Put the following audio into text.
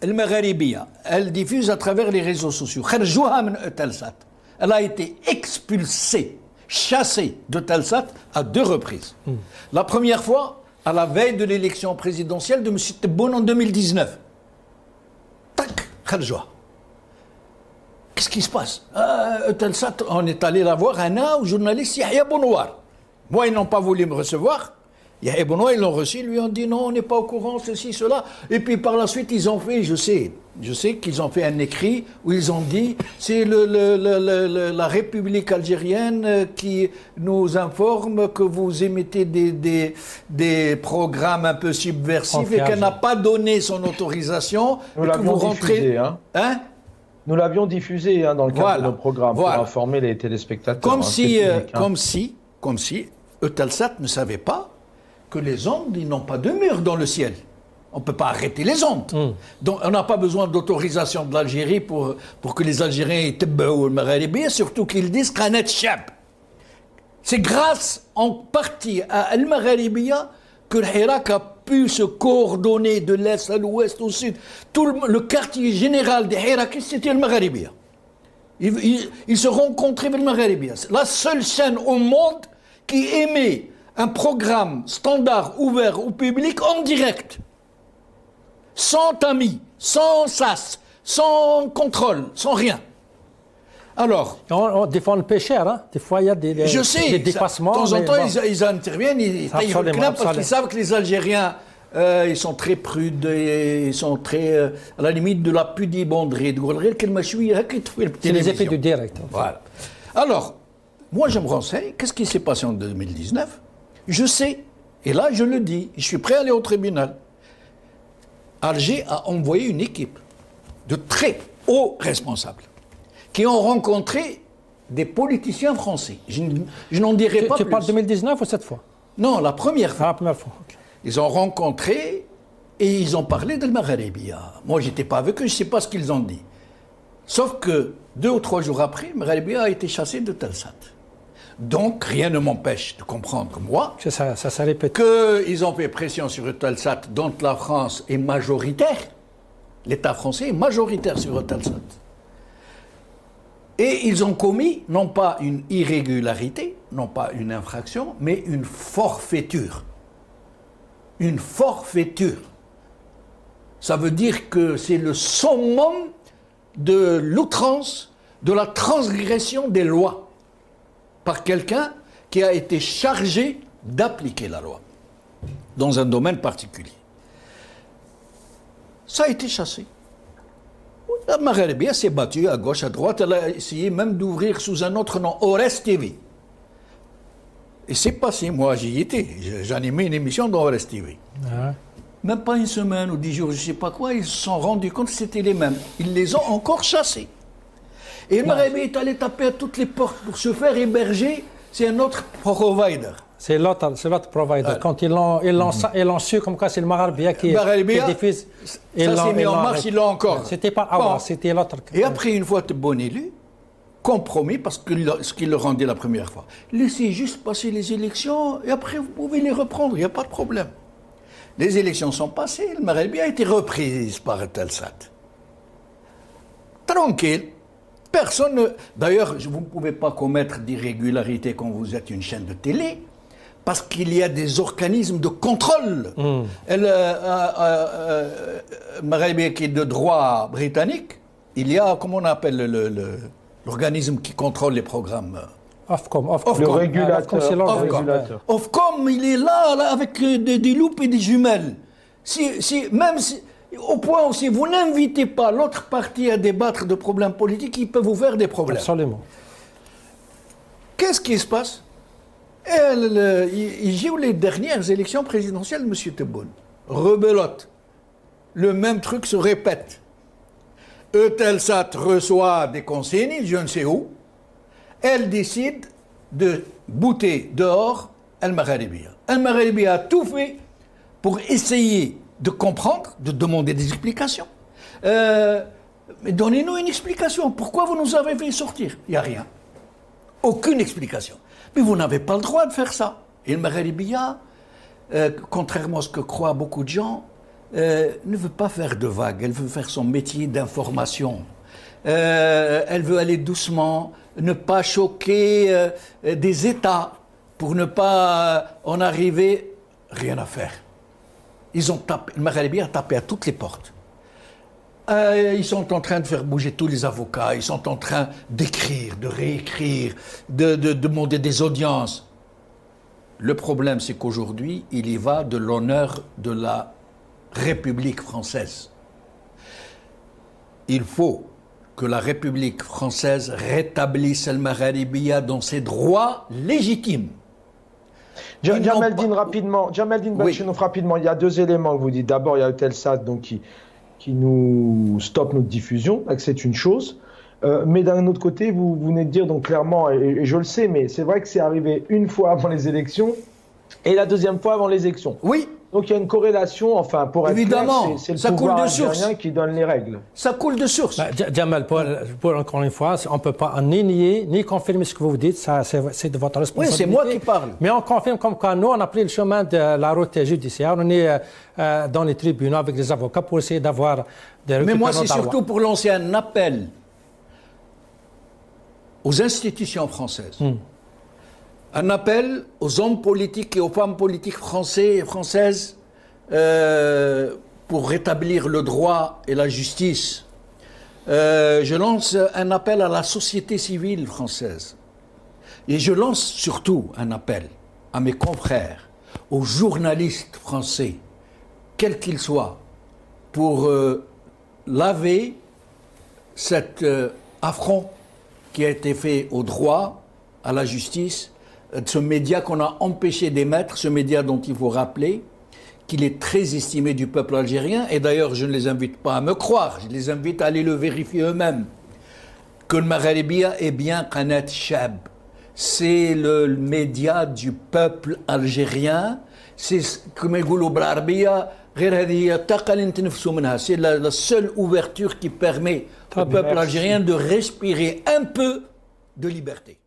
المغاربية elle diffuse à travers les réseaux sociaux خرجوها من Eutelsat. Elle a été expulsée, chassée de Eutelsat à 2 reprises. La première fois, à la veille de l'élection présidentielle de M. Tebboune en 2019. Tac, خرجوها. Qu'est-ce qui se passe? Eutelsat, on est allé la voir, un journaliste Yahya Bounoir. Moi, ils n'ont pas voulu me recevoir. Yahya Bounoir, ils l'ont reçu, lui ont dit non, on n'est pas au courant, ceci, cela. Et puis par la suite, ils ont fait, je sais qu'ils ont fait un écrit où ils ont dit c'est la République algérienne qui nous informe que vous émettez des programmes un peu subversifs et qu'elle n'a pas donné son autorisation. Nous l'avions diffusé, hein. Nous l'avions diffusé dans le cadre de nos programmes pour informer les téléspectateurs. Comme si Eutelsat ne savait pas que les ondes, ils n'ont pas de mur dans le ciel. On ne peut pas arrêter les ondes. Donc on n'a pas besoin d'autorisation de l'Algérie pour que les Algériens يتبعوا المغاربية, surtout qu'ils disent قناة الشعب. C'est grâce en partie à Al-Magharibiya que le Hirak a pu se coordonner de l'est à l'ouest, au sud. Tout le quartier général des Hirakis, c'était le Magharibiya. Ils se rencontraient avec le Magharibiya. La seule chaîne au monde qui émet un programme standard ouvert au public en direct. Sans tamis, sans sas, sans contrôle, sans rien. Alors, des fois on paie cher, hein. Des fois il y a des dépassements. De temps en temps, ils interviennent, ils taillent le clap parce qu'ils savent que les Algériens, ils sont très prudes, et ils sont très, à la limite de la pudibonderie. C'est les effets du direct. Voilà. Alors, moi je me renseigne, qu'est-ce qui s'est passé en 2019 ? Je sais, et là je le dis, je suis prêt à aller au tribunal. Alger a envoyé une équipe de très hauts responsables qui ont rencontré des politiciens français. Je n'en dirai pas plus. Tu parles de 2019 ou cette fois? Non, la première fois. La première fois. Okay. Ils ont rencontré et ils ont parlé de Magharibiya. Moi, je n'étais pas avec eux, je ne sais pas ce qu'ils ont dit. Sauf que 2 ou 3 jours après, Magharibiya a été chassé de Eutelsat. Donc, rien ne m'empêche de comprendre, moi, ça répète. Qu'ils ont fait pression sur Eutelsat, dont la France est majoritaire. L'État français est majoritaire sur Eutelsat. Et ils ont commis, non pas une irrégularité, non pas une infraction, mais une forfaiture. Une forfaiture. Ça veut dire que c'est le summum de l'outrance, de la transgression des lois, par quelqu'un qui a été chargé d'appliquer la loi dans un domaine particulier. Ça a été chassé. La Magharibiya s'est battue à gauche, à droite, elle a essayé même d'ouvrir sous un autre nom, Ores TV. Et c'est passé, moi j'y étais, j'animais une émission dans Ores TV. Même pas une semaine ou 10 jours, je ne sais pas quoi, ils se sont rendus compte que c'était les mêmes. Ils les ont encore chassés. Et le Magharibiya est allé taper à toutes les portes pour se faire héberger, c'est un autre provider. C'est l'autre provider. Quand ils l'ont su, comme quoi c'est le Magharibiya qui diffuse. Ça s'est mis en marche, ils l'ont encore. C'était pas avant, c'était l'autre. Et après, une fois bon élu, compromis, parce que ce qu'il le rendait la première fois, laissez juste passer les élections et après vous pouvez les reprendre, il n'y a pas de problème. Les élections sont passées, le Magharibiya a été reprise par Eutelsat. Tranquille. Personne ne... D'ailleurs, vous ne pouvez pas commettre d'irrégularité quand vous êtes une chaîne de télé, parce qu'il y a des organismes de contrôle. Magharibiya qui est de droit britannique, il y a, comment on appelle l'organisme qui contrôle les programmes Ofcom. Le régulateur. Ofcom, il est là avec des loupes et des jumelles. Au point où si vous n'invitez pas l'autre partie à débattre de problèmes politiques, il peut vous faire des problèmes. Absolument. Qu'est-ce qui se passe? Il joue les dernières élections présidentielles de M. Tebboune. Rebelote. Le même truc se répète. Eutelsat reçoit des consignes, je ne sais où. Elle décide de bouter dehors Al-Magharibiya. Al-Magharibiya a tout fait pour essayer de comprendre, de demander des explications. Mais donnez-nous une explication. Pourquoi vous nous avez fait sortir? Il n'y a rien. Aucune explication. Mais vous n'avez pas le droit de faire ça. Et le Magharibiya, contrairement à ce que croient beaucoup de gens, ne veut pas faire de vagues, elle veut faire son métier d'information. Elle veut aller doucement, ne pas choquer des États pour ne pas en arriver, rien à faire. Ils ont tapé, le Maghalibi a tapé à toutes les portes. Ils sont en train de faire bouger tous les avocats, ils sont en train d'écrire, de réécrire, de demander des audiences. Le problème, c'est qu'aujourd'hui, il y va de l'honneur de la République française. Il faut que la République française rétablisse El Maghalibiya dans ses droits légitimes. Djamaldine, rapidement, Djamaldine Bachinouf, rapidement, il y a deux éléments que vous dites. D'abord, il y a Eutelsat donc, qui nous stoppe notre diffusion, c'est une chose. Mais d'un autre côté, vous venez de dire donc clairement, et je le sais, mais c'est vrai que c'est arrivé une fois avant les élections et la deuxième fois avant les élections. Oui. Donc il y a une corrélation, enfin pour être évidemment, clair, c'est le pouvoir algérien qui donne les règles. Ça coule de source. Djamal, pour encore une fois, on ne peut pas ni nier, ni confirmer ce que vous dites, c'est de votre responsabilité. Oui, c'est moi qui parle. Mais on confirme comme quoi nous, on a pris le chemin de la route judiciaire, on est dans les tribunaux avec des avocats pour essayer d'avoir des récupérations. Mais moi, c'est surtout pour lancer un appel aux institutions françaises. Un appel aux hommes politiques et aux femmes politiques français et françaises pour rétablir le droit et la justice. Je lance un appel à la société civile française. Et je lance surtout un appel à mes confrères, aux journalistes français, quels qu'ils soient, pour laver cet affront qui a été fait au droit, à la justice, de ce média qu'on a empêché d'émettre, ce média dont il faut rappeler qu'il est très estimé du peuple algérien, et d'ailleurs je ne les invite pas à me croire, je les invite à aller le vérifier eux-mêmes, que le Maghalibiya est bien Qanat Shab, c'est le média du peuple algérien, c'est comme c'est la seule ouverture qui permet au peuple algérien de respirer un peu de liberté.